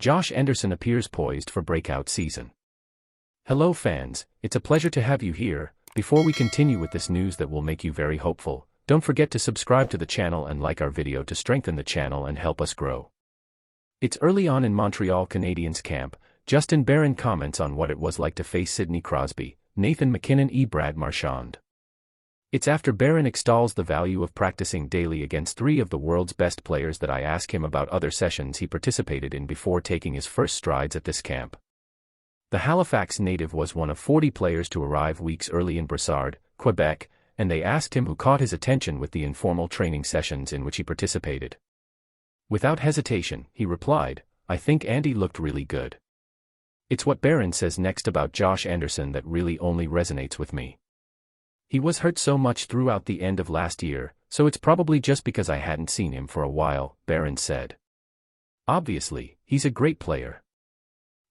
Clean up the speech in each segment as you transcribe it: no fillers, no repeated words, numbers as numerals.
Josh Anderson appears poised for breakout season. Hello fans, it's a pleasure to have you here. Before we continue with this news that will make you very hopeful, don't forget to subscribe to the channel and like our video to strengthen the channel and help us grow. It's early on in Montreal Canadiens camp. Justin Barron comments on what it was like to face Sidney Crosby, Nathan MacKinnon and Brad Marchand. It's after Barron extols the value of practicing daily against three of the world's best players that I ask him about other sessions he participated in before taking his first strides at this camp. The Halifax native was one of 40 players to arrive weeks early in Brossard, Quebec, and they asked him who caught his attention with the informal training sessions in which he participated. Without hesitation, he replied, "I think Andy looked really good." It's what Barron says next about Josh Anderson that really only resonates with me. He was hurt so much throughout the end of last year, so it's probably just because I hadn't seen him for a while, Barron said. Obviously, he's a great player.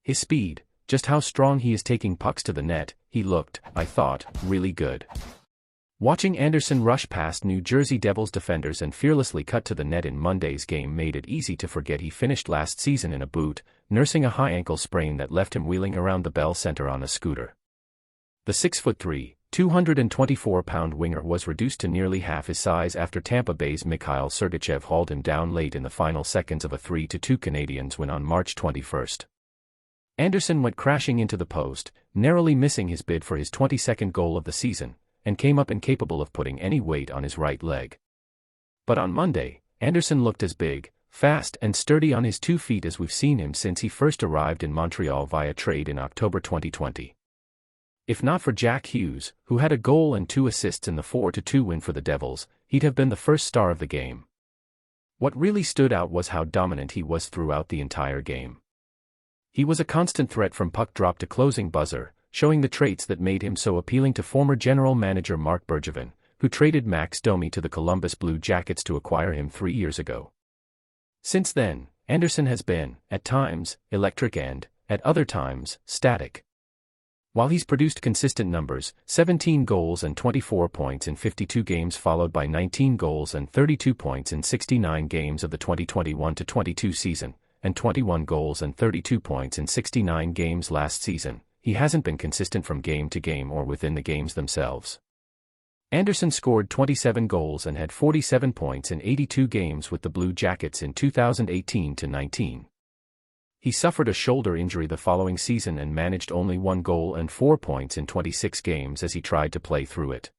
His speed, just how strong he is taking pucks to the net, he looked, I thought, really good. Watching Anderson rush past New Jersey Devils defenders and fearlessly cut to the net in Monday's game made it easy to forget he finished last season in a boot, nursing a high ankle sprain that left him wheeling around the Bell Center on a scooter. The 6'3", 224-pound winger was reduced to nearly half his size after Tampa Bay's Mikhail Sergachev hauled him down late in the final seconds of a 3-2 Canadiens win on March 21. Anderson went crashing into the post, narrowly missing his bid for his 22nd goal of the season, and came up incapable of putting any weight on his right leg. But on Monday, Anderson looked as big, fast and sturdy on his 2 feet as we've seen him since he first arrived in Montreal via trade in October 2020. If not for Jack Hughes, who had a goal and 2 assists in the 4-2 win for the Devils, he'd have been the first star of the game. What really stood out was how dominant he was throughout the entire game. He was a constant threat from puck drop to closing buzzer, showing the traits that made him so appealing to former general manager Marc Bergevin, who traded Max Domi to the Columbus Blue Jackets to acquire him 3 years ago. Since then, Anderson has been, at times, electric and, at other times, static. While he's produced consistent numbers, 17 goals and 24 points in 52 games followed by 19 goals and 32 points in 69 games of the 2021-22 season, and 21 goals and 32 points in 69 games last season, he hasn't been consistent from game to game or within the games themselves. Anderson scored 27 goals and had 47 points in 82 games with the Blue Jackets in 2018-19. He suffered a shoulder injury the following season and managed only 1 goal and 4 points in 26 games as he tried to play through it.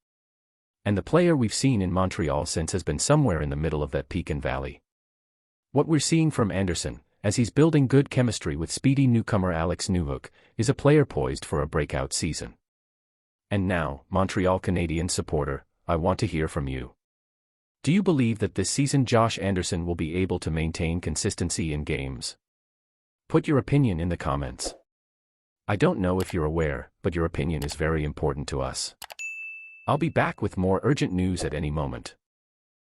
And the player we've seen in Montreal since has been somewhere in the middle of that peak and valley. What we're seeing from Anderson, as he's building good chemistry with speedy newcomer Alex Newhook, is a player poised for a breakout season. And now, Montreal Canadiens supporter, I want to hear from you. Do you believe that this season Josh Anderson will be able to maintain consistency in games? Put your opinion in the comments. I don't know if you're aware, but your opinion is very important to us. I'll be back with more urgent news at any moment.